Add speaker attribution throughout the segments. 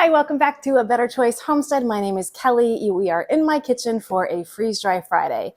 Speaker 1: Hi, welcome back to A Better Choice Homestead. My name is Kelly. We are in my kitchen for a Freeze Dry Friday.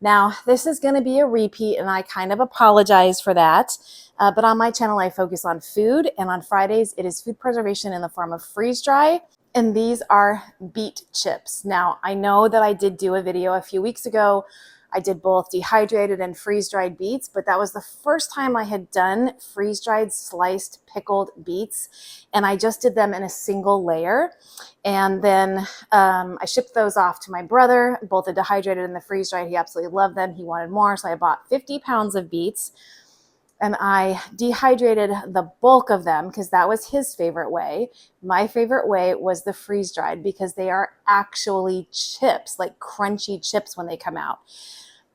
Speaker 1: Now, this is going to be a repeat, and I kind of apologize for that. But on my channel, I focus on food, and on Fridays, it is food preservation in the form of freeze dry. And these are beet chips. Now, I know that I did do a video a few weeks ago. I did both dehydrated and freeze-dried beets, but that was the first time I had done freeze-dried sliced pickled beets, and I just did them in a single layer. And then I shipped those off to my brother, both the dehydrated and the freeze-dried. He absolutely loved them. He wanted more, so I bought 50 pounds of beets, and I dehydrated the bulk of them because that was his favorite way. My favorite way was the freeze-dried because they are actually chips, like crunchy chips when they come out.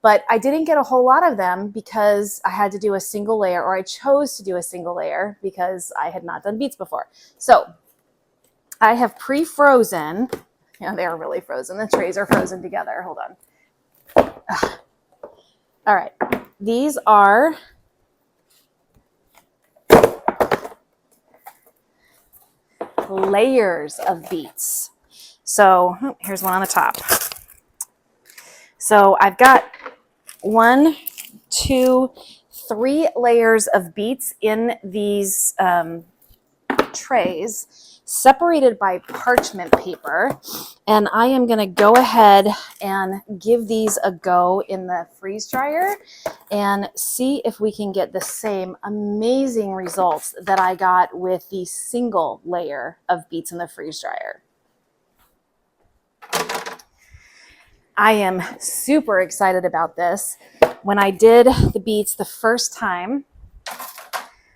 Speaker 1: But I didn't get a whole lot of them because I had to do a single layer, or I chose to do a single layer because I had not done beets before. So I have pre-frozen. Yeah, they are really frozen. The trays are frozen together. Hold on. Ugh. All right. These are layers of beets. So here's one on the top. So I've got 1, 2, 3 layers of beets in these trays, separated by parchment paper. And I am going to go ahead and give these a go in the freeze dryer and see if we can get the same amazing results that I got with the single layer of beets in the freeze dryer. I am super excited about this. When I did the beets the first time,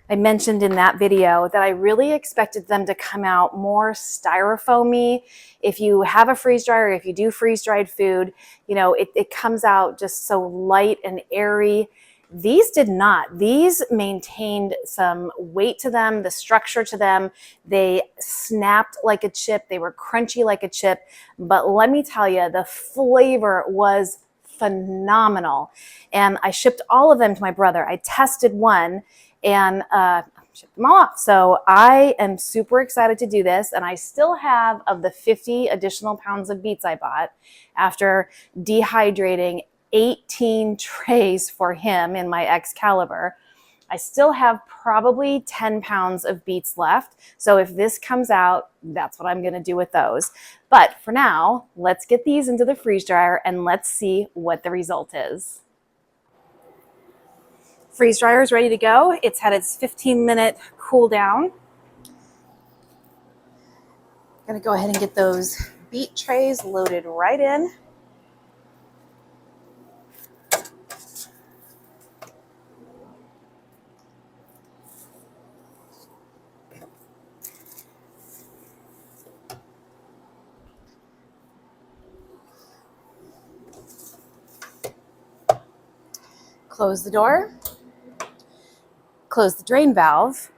Speaker 1: I mentioned in that video that I really expected them to come out more styrofoamy. If you have a freeze dryer, if you do freeze dried food, you know, it comes out just so light and airy. These did not. These maintained some weight to them, the structure to them. They snapped like a chip. They were crunchy like a chip. But let me tell you, the flavor was phenomenal. And I shipped all of them to my brother. I tested one and shipped them all off. So I am super excited to do this. And I still have, of the 50 additional pounds of beets I bought after dehydrating 18 trays for him in my Excalibur, I still have probably 10 pounds of beets left. So if this comes out, that's what I'm going to do with those. But for now, let's get these into the freeze dryer and let's see what the result is. Freeze dryer is ready to go. It's had its 15-minute cool down. I'm going to go ahead and get those beet trays loaded right in. Close the door. Close the drain valve.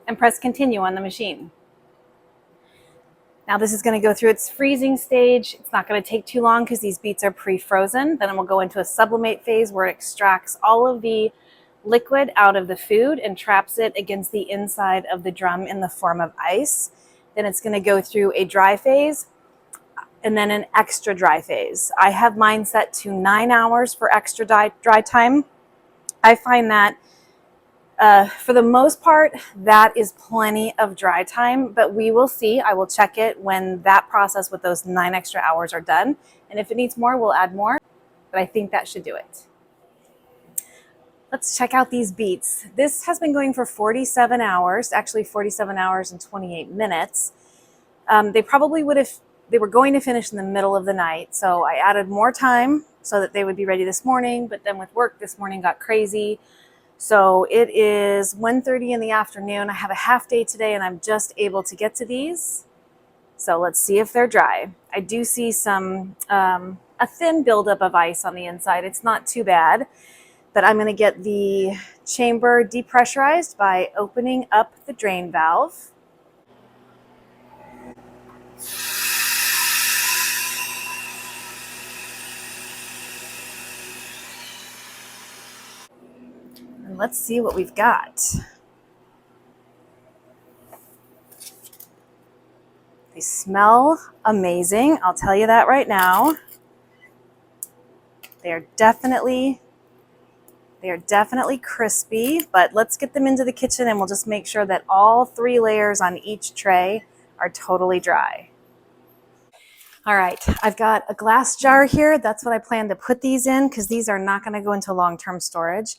Speaker 1: And press continue on the machine. Now this is going to go through its freezing stage. It's not going to take too long because these beets are pre-frozen. Then it will go into a sublimate phase where it extracts all of the liquid out of the food and traps it against the inside of the drum in the form of ice. Then it's going to go through a dry phase and then an extra dry phase. I have mine set to 9 hours for extra dry time. I find that for the most part, that is plenty of dry time, but we will see. I will check it when that process with those 9 extra hours are done. And if it needs more, we'll add more, but I think that should do it. Let's check out these beets. This has been going for 47 hours, actually 47 hours and 28 minutes. They were going to finish in the middle of the night. So I added more time so that they would be ready this morning, but then with work this morning got crazy. So it is 1:30 in the afternoon. I have a half day today and I'm just able to get to these. So let's see if they're dry. I do see some, a thin buildup of ice on the inside. It's not too bad, but I'm gonna get the chamber depressurized by opening up the drain valve. And let's see what we've got. They smell amazing. I'll tell you that right now. They are definitely crispy, but let's get them into the kitchen and we'll just make sure that all 3 layers on each tray are totally dry. All right, I've got a glass jar here. That's what I plan to put these in because these are not going to go into long-term storage.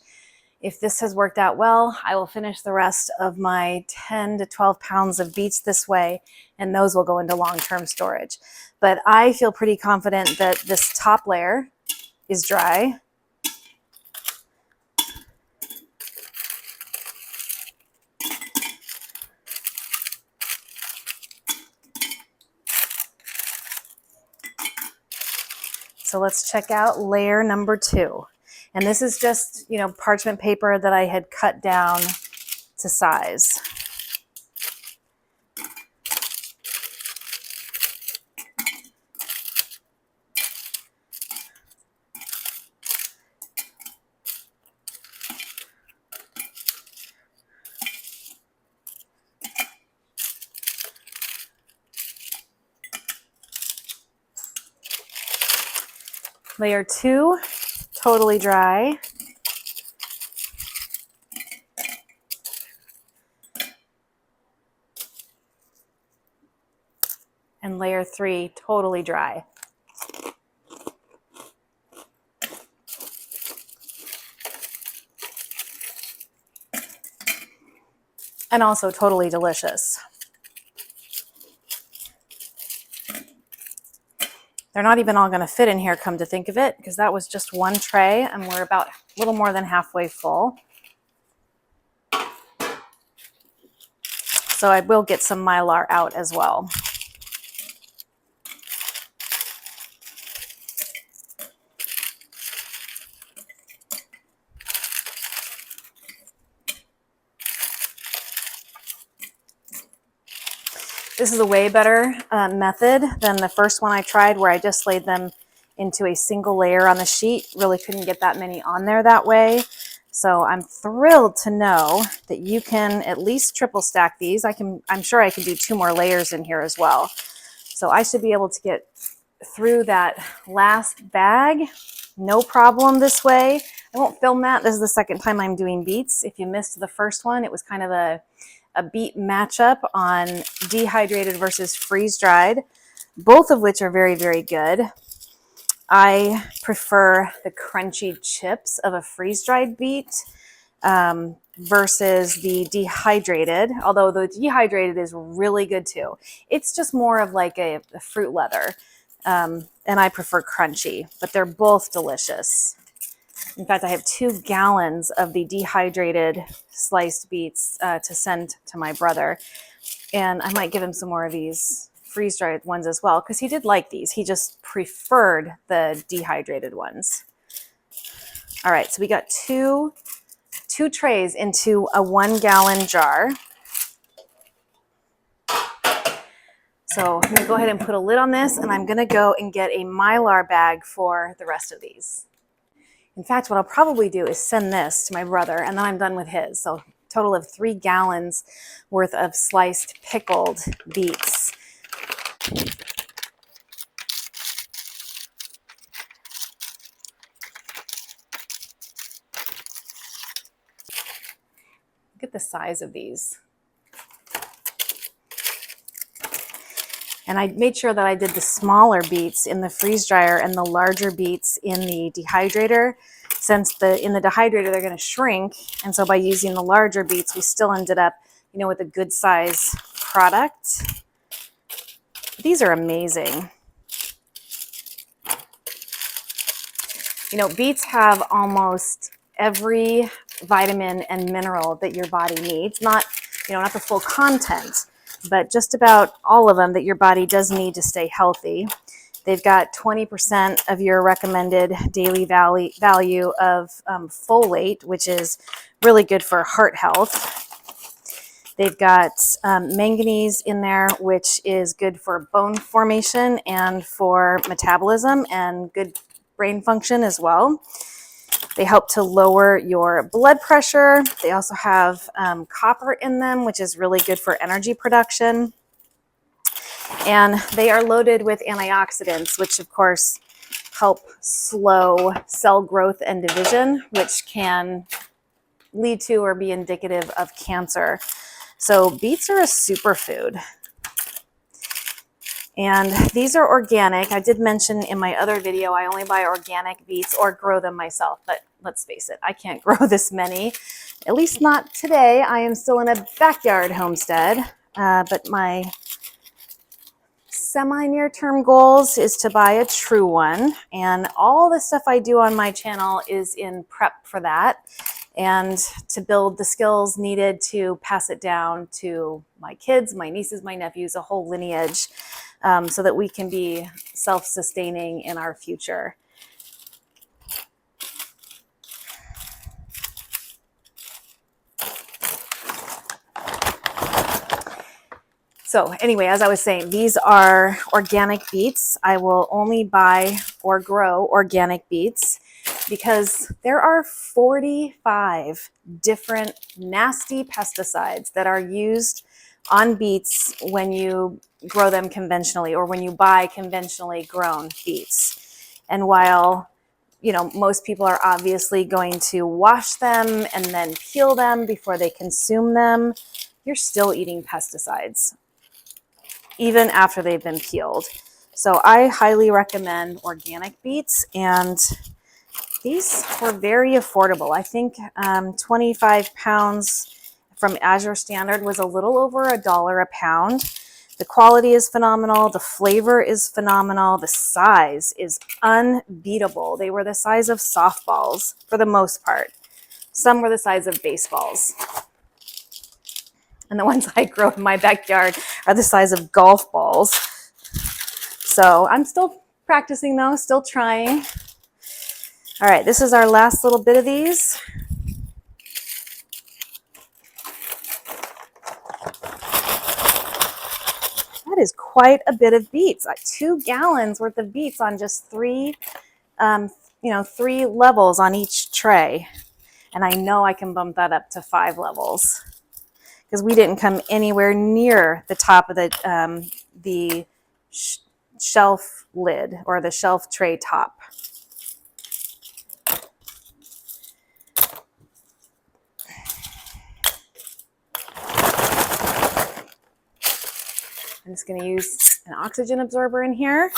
Speaker 1: If this has worked out well, I will finish the rest of my 10 to 12 pounds of beets this way, and those will go into long-term storage. But I feel pretty confident that this top layer is dry. So let's check out layer number 2. And this is just, parchment paper that I had cut down to size. Layer 2, totally dry. And layer 3, totally dry. And also totally delicious. They're not even all going to fit in here, come to think of it, because that was just one tray and we're about a little more than halfway full. So I will get some Mylar out as well. This is a way better method than the first one I tried where I just laid them into a single layer on the sheet. Really couldn't get that many on there that way. So I'm thrilled to know that you can at least triple stack these. I'm sure I can do 2 more layers in here as well. So I should be able to get through that last bag, no problem this way. I won't film that. This is the second time I'm doing beets. If you missed the first one, it was kind of a beet matchup on dehydrated versus freeze-dried, both of which are very, very good. I prefer the crunchy chips of a freeze-dried beet versus the dehydrated, although the dehydrated is really good too. It's just more of like a fruit leather, and I prefer crunchy, but they're both delicious. In fact, I have 2 gallons of the dehydrated sliced beets to send to my brother. And I might give him some more of these freeze-dried ones as well, because he did like these. He just preferred the dehydrated ones. All right, so we got two trays into a 1-gallon jar. So I'm gonna go ahead and put a lid on this, and I'm gonna go and get a Mylar bag for the rest of these. In fact, what I'll probably do is send this to my brother, and then I'm done with his. So total of 3 gallons worth of sliced pickled beets. Look at the size of these. And I made sure that I did the smaller beets in the freeze dryer and the larger beets in the dehydrator. Since in the dehydrator they're going to shrink, and so by using the larger beets, we still ended up, with a good size product. These are amazing. Beets have almost every vitamin and mineral that your body needs. Not the full content, but just about all of them that your body does need to stay healthy. They've got 20% of your recommended daily value of folate, which is really good for heart health. They've got manganese in there, which is good for bone formation and for metabolism and good brain function as well. They help to lower your blood pressure. They also have copper in them, which is really good for energy production. And they are loaded with antioxidants, which of course help slow cell growth and division, which can lead to or be indicative of cancer. So beets are a superfood. And these are organic. I did mention in my other video, I only buy organic beets or grow them myself, but let's face it, I can't grow this many, at least not today. I am still in a backyard homestead, but my semi-near-term goals is to buy a true one. And all the stuff I do on my channel is in prep for that and to build the skills needed to pass it down to my kids, my nieces, my nephews, a whole lineage, so that we can be self-sustaining in our future. So anyway, as I was saying, these are organic beets. I will only buy or grow organic beets because there are 45 different nasty pesticides that are used on beets when you grow them conventionally or when you buy conventionally grown beets. And while most people are obviously going to wash them and then peel them before they consume them, you're still eating pesticides even after they've been peeled. So I highly recommend organic beets, and these were very affordable. I think 25 pounds from Azure Standard was a little over $1 a pound. The quality is phenomenal. The flavor is phenomenal. The size is unbeatable. They were the size of softballs for the most part. Some were the size of baseballs. And the ones I grow in my backyard are the size of golf balls. So I'm still practicing though, still trying. All right, this is our last little bit of these. That is quite a bit of beets. 2 gallons worth of beets on just three levels on each tray. And I know I can bump that up to 5 levels, because we didn't come anywhere near the top of the shelf lid or the shelf tray top. I'm just going to use an oxygen absorber in here.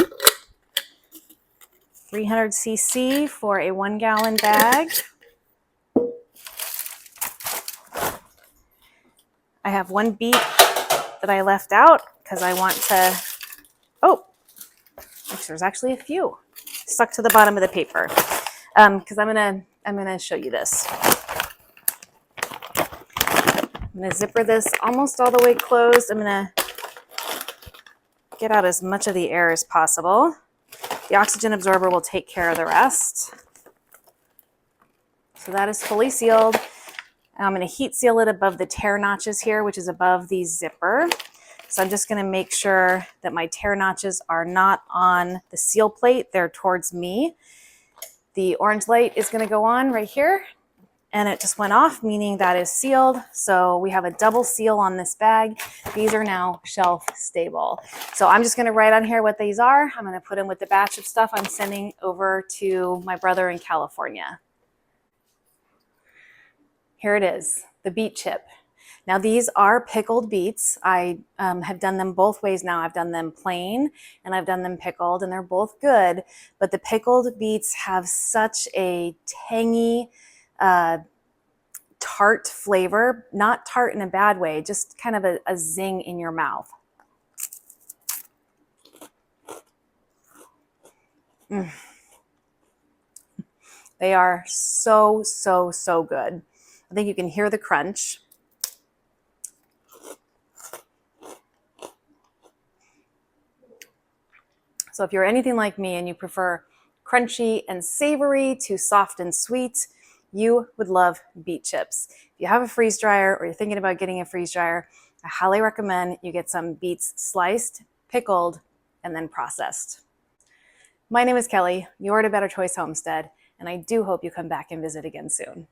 Speaker 1: 300 cc for a 1 gallon bag. I have 1 beet that I left out because I want to, there's actually a few stuck to the bottom of the paper, because I'm gonna show you this. I'm gonna zipper this almost all the way closed. I'm gonna get out as much of the air as possible. The oxygen absorber will take care of the rest. So that is fully sealed. I'm going to heat seal it above the tear notches here, which is above the zipper. So I'm just going to make sure that my tear notches are not on the seal plate. They're towards me. The orange light is going to go on right here, and it just went off, meaning that is sealed. So we have a double seal on this bag. These are now shelf stable. So I'm just going to write on here what these are. I'm going to put them with the batch of stuff I'm sending over to my brother in California. Here it is, the beet chip. Now these are pickled beets. I have done them both ways now. I've done them plain and I've done them pickled, and they're both good. But the pickled beets have such a tangy, tart flavor. Not tart in a bad way, just kind of a zing in your mouth. They are so, so, so good. I think you can hear the crunch. So if you're anything like me and you prefer crunchy and savory to soft and sweet, you would love beet chips. If you have a freeze dryer or you're thinking about getting a freeze dryer, I highly recommend you get some beets sliced, pickled, and then processed. My name is Kelly. You're at A Better Choice Homestead, and I do hope you come back and visit again soon.